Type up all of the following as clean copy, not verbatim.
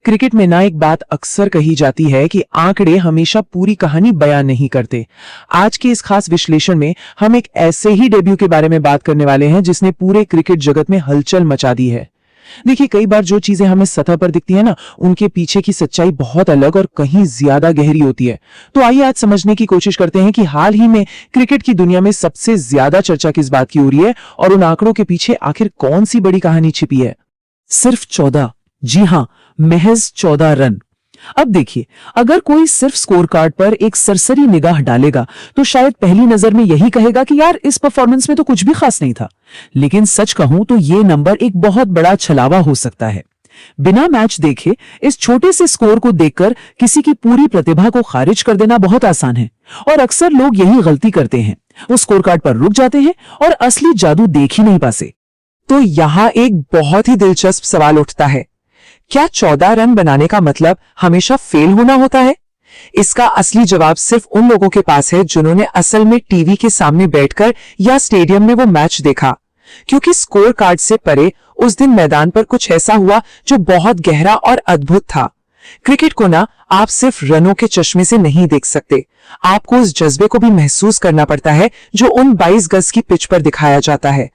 Cricket में ना एक बात अक्सर कही जाती है कि आंकड़े हमेशा पूरी कहानी बयान नहीं करते। आज के इस खास विश्लेषण में हम एक ऐसे ही डेब्यू के बारे में बात करने वाले हैं जिसने पूरे क्रिकेट जगत में हलचल मचा दी है। देखिए, कई बार जो चीजें हमें सतह पर दिखती है ना, उनके पीछे की सच्चाई बहुत अलग और कहीं ज्यादा गहरी होती है। तो आइए आज समझने की कोशिश करते हैं कि हाल ही में क्रिकेट की दुनिया में सबसे ज्यादा चर्चा किस बात की हो रही है और उन आंकड़ों के पीछे आखिर कौन सी बड़ी कहानी छिपी है। सिर्फ 14, जी हां, महज 14 रन। अब देखिए, अगर कोई सिर्फ स्कोर कार्ड पर एक सरसरी निगाह डालेगा तो शायद पहली नजर में यही कहेगा कि यार इस परफॉर्मेंस में तो कुछ भी खास नहीं था। लेकिन सच कहूं तो ये नंबर एक बहुत बड़ा छलावा हो सकता है। बिना मैच देखे इस छोटे से स्कोर को देखकर किसी की पूरी प्रतिभा को खारिज कर देना बहुत आसान है और अक्सर लोग यही गलती करते हैं। वो स्कोर कार्ड पर रुक जाते हैं और असली जादू देख ही नहीं पाते। तो यहां एक बहुत ही दिलचस्प सवाल उठता है, क्या 14 रन बनाने का मतलब हमेशा फेल होना होता है? इसका असली जवाब सिर्फ उन लोगों के पास है जिन्होंने असल में टीवी के सामने बैठकर या स्टेडियम में वो मैच देखा, क्योंकि स्कोर कार्ड से परे उस दिन मैदान पर कुछ ऐसा हुआ जो बहुत गहरा और अद्भुत था। क्रिकेट को ना आप सिर्फ रनों के चश्मे से नहीं देख सकते, आपको उस जज्बे को भी महसूस करना पड़ता है जो उन 22 गज की पिच पर दिखाया जाता है।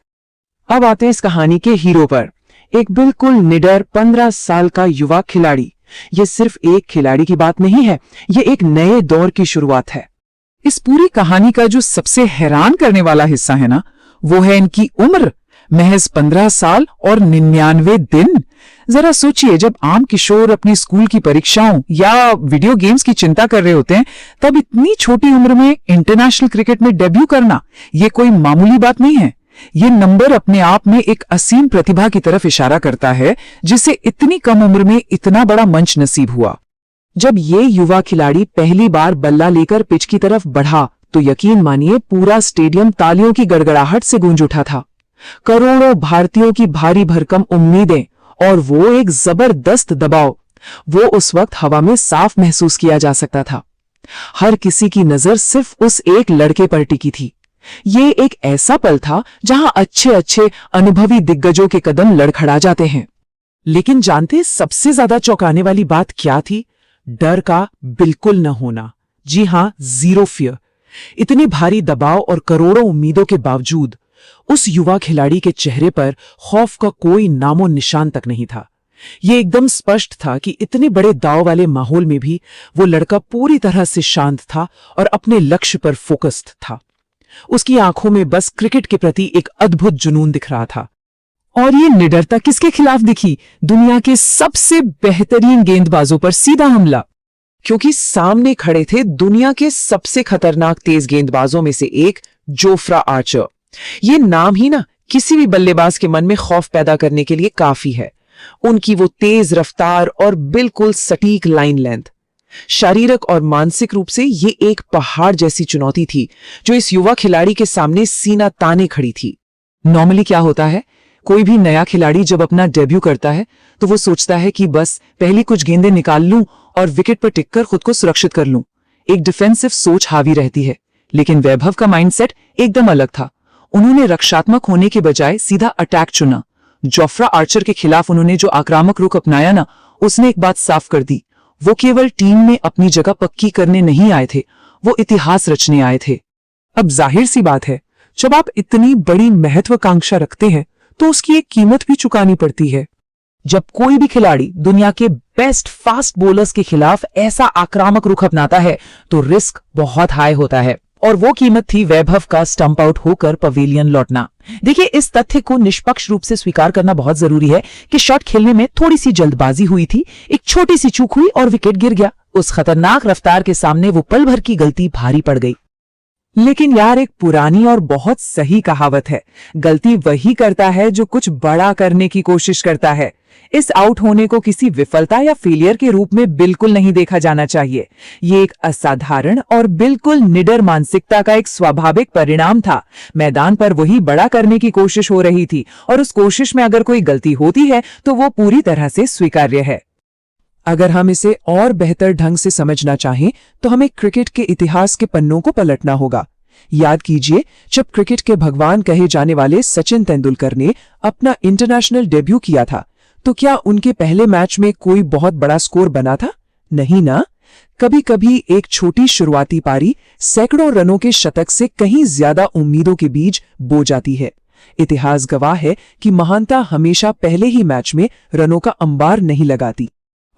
अब आते हैं इस कहानी के हीरो पर, एक बिल्कुल निडर 15 साल का युवा खिलाड़ी। यह सिर्फ एक खिलाड़ी की बात नहीं है, यह एक नए दौर की शुरुआत है। इस पूरी कहानी का जो सबसे हैरान करने वाला हिस्सा है ना, वो है इनकी उम्र, महज 15 साल और 99 दिन। जरा सोचिए, जब आम किशोर अपनी स्कूल की परीक्षाओं या वीडियो गेम्स की चिंता कर रहे होते हैं, तब इतनी छोटी उम्र में इंटरनेशनल क्रिकेट में डेब्यू करना ये कोई मामूली बात नहीं है। ये नंबर अपने आप में एक असीम प्रतिभा की तरफ इशारा करता है, जिसे इतनी कम उम्र में इतना बड़ा मंच नसीब हुआ। जब ये युवा खिलाड़ी पहली बार बल्ला लेकर पिच की तरफ बढ़ा तो यकीन मानिए पूरा स्टेडियम तालियों की गड़गड़ाहट से गूंज उठा था। करोड़ों भारतीयों की भारी भरकम उम्मीदें और वो एक जबरदस्त दबाव, वो उस वक्त हवा में साफ महसूस किया जा सकता था। हर किसी की नजर सिर्फ उस एक लड़के पर टिकी थी। ये एक ऐसा पल था जहां अच्छे अच्छे अनुभवी दिग्गजों के कदम लड़खड़ा जाते हैं। लेकिन जानते सबसे ज्यादा चौंकाने वाली बात क्या थी? डर का बिल्कुल न होना। जी हां, जीरो फियर। इतने भारी दबाव और करोड़ों उम्मीदों के बावजूद उस युवा खिलाड़ी के चेहरे पर खौफ का कोई नामो निशान तक नहीं था। यह एकदम स्पष्ट था कि इतने बड़े दाव वाले माहौल में भी वो लड़का पूरी तरह से शांत था और अपने लक्ष्य पर फोकस्ड था। उसकी आंखों में बस क्रिकेट के प्रति एक अद्भुत जुनून दिख रहा था। और ये निडरता किसके खिलाफ दिखी? दुनिया के सबसे बेहतरीन गेंदबाजों पर सीधा हमला। क्योंकि सामने खड़े थे दुनिया के सबसे खतरनाक तेज गेंदबाजों में से एक, जोफ्रा आर्चर। ये नाम ही ना किसी भी बल्लेबाज के मन में खौफ पैदा करने के लिए काफी है। उनकी वो तेज रफ्तार और बिल्कुल सटीक लाइन लेंथ, शारीरिक और मानसिक रूप से ये एक पहाड़ जैसी चुनौती थी जो इस युवा खिलाड़ी के सामने सीना ताने खड़ी थी। नॉर्मली क्या होता है, कोई भी नया खिलाड़ी जब अपना डेब्यू करता है तो वो सोचता है कि बस पहली कुछ गेंदें निकाल लूं और विकेट पर टिककर खुद को सुरक्षित कर लूं। एक डिफेंसिव सोच हावी रहती है। लेकिन वैभव का माइंडसेट एकदम अलग था। उन्होंने रक्षात्मक होने के बजाय सीधा अटैक चुना। जोफ्रा आर्चर के खिलाफ उन्होंने जो आक्रामक रुख अपनाया ना, उसने एक बात साफ कर दी, वो केवल टीम में अपनी जगह पक्की करने नहीं आए थे, वो इतिहास रचने आए थे। अब जाहिर सी बात है, जब आप इतनी बड़ी महत्वाकांक्षा रखते हैं तो उसकी एक कीमत भी चुकानी पड़ती है। जब कोई भी खिलाड़ी दुनिया के बेस्ट फास्ट बॉलर्स के खिलाफ ऐसा आक्रामक रुख अपनाता है तो रिस्क बहुत हाई होता है, और वो कीमत थी वैभव का स्टंप आउट होकर पवेलियन लौटना। देखिए, इस तथ्य को निष्पक्ष रूप से स्वीकार करना बहुत जरूरी है कि शॉट खेलने में थोड़ी सी जल्दबाजी हुई थी, एक छोटी सी चूक हुई और विकेट गिर गया। उस खतरनाक रफ्तार के सामने वो पल भर की गलती भारी पड़ गई। लेकिन यार, एक पुरानी और बहुत सही कहावत है, गलती वही करता है जो कुछ बड़ा करने की कोशिश करता है। इस आउट होने को किसी विफलता या फेलियर के रूप में बिल्कुल नहीं देखा जाना चाहिए। ये एक असाधारण और बिल्कुल निडर मानसिकता का एक स्वाभाविक परिणाम था। मैदान पर वही बड़ा करने की कोशिश हो रही थी और उस कोशिश में अगर कोई गलती होती है तो वो पूरी तरह से स्वीकार्य है। अगर हम इसे और बेहतर ढंग से समझना चाहें तो हमें क्रिकेट के इतिहास के पन्नों को पलटना होगा। याद कीजिए, जब क्रिकेट के भगवान कहे जाने वाले सचिन तेंदुलकर ने अपना इंटरनेशनल डेब्यू किया था तो क्या उनके पहले मैच में कोई बहुत बड़ा स्कोर बना था? नहीं ना। कभी कभी एक छोटी शुरुआती पारी सैकड़ों रनों के शतक से कहीं ज्यादा उम्मीदों के बीज बो जाती है। इतिहास गवाह है कि महानता हमेशा पहले ही मैच में रनों का अंबार नहीं लगाती।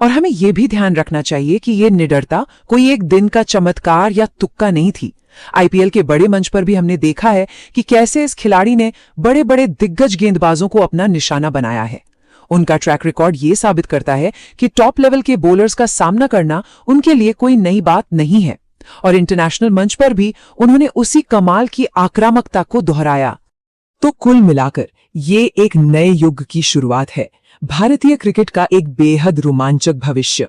और हमें यह भी ध्यान रखना चाहिए कि यह निडरता कोई एक दिन का चमत्कार या तुक्का नहीं थी। आईपीएल के बड़े मंच पर भी हमने देखा है कि कैसे इस खिलाड़ी ने बड़े बड़े दिग्गज गेंदबाजों को अपना निशाना बनाया है। उनका ट्रैक रिकॉर्ड ये साबित करता है कि टॉप लेवल के बॉलर्स का सामना करना उनके लिए कोई नई बात नहीं है, और इंटरनेशनल मंच पर भी उन्होंने उसी कमाल की आक्रामकता को दोहराया। तो कुल मिलाकर ये एक नए युग की शुरुआत है, भारतीय क्रिकेट का एक बेहद रोमांचक भविष्य।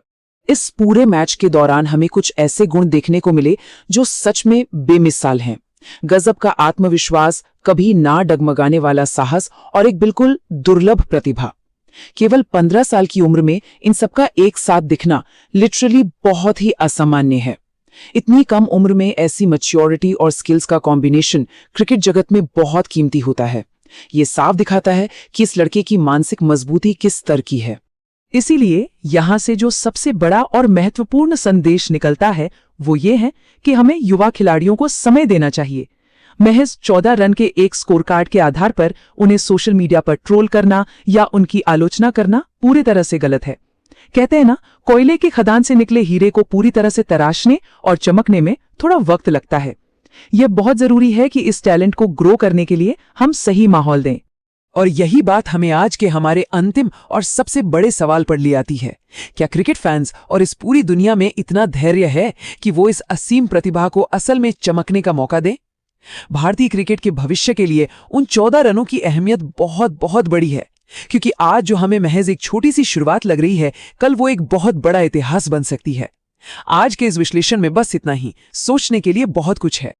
इस पूरे मैच के दौरान हमें कुछ ऐसे गुण देखने को मिले जो सच में बेमिसाल हैं। गजब का आत्मविश्वास, कभी ना डगमगाने वाला साहस और एक बिल्कुल दुर्लभ प्रतिभा। केवल 15 साल की उम्र में इन सबका एक साथ दिखना लिटरली बहुत ही असामान्य है। इतनी कम उम्र में ऐसी मैच्योरिटी और स्किल्स का कॉम्बिनेशन क्रिकेट जगत में बहुत कीमती होता है। ये साफ दिखाता है कि इस लड़के की मानसिक मजबूती किस स्तर की है। इसीलिए यहां से जो सबसे बड़ा और महत्वपूर्ण संदेश निकलता है वो ये है कि हमें युवा खिलाड़ियों को समय देना चाहिए। महज 14 रन के एक स्कोर कार्ड के आधार पर उन्हें सोशल मीडिया पर ट्रोल करना या उनकी आलोचना करना पूरी तरह से गलत है। कहते हैं ना, कोयले की खदान से निकले हीरे को पूरी तरह से तराशने और चमकने में थोड़ा वक्त लगता है। यह बहुत जरूरी है कि इस टैलेंट को ग्रो करने के लिए हम सही माहौल दें। और यही बात हमें आज के हमारे अंतिम और सबसे बड़े सवाल पर ले आती है। क्या क्रिकेट फैंस और इस पूरी दुनिया में इतना धैर्य है कि वो इस असीम प्रतिभा को असल में चमकने का मौका दें? भारतीय क्रिकेट के भविष्य के लिए उन 14 रनों की अहमियत बहुत बहुत बड़ी है, क्योंकि आज जो हमें महज एक छोटी सी शुरुआत लग रही है, कल वो एक बहुत बड़ा इतिहास बन सकती है। आज के इस विश्लेषण में बस इतना ही। सोचने के लिए बहुत कुछ है।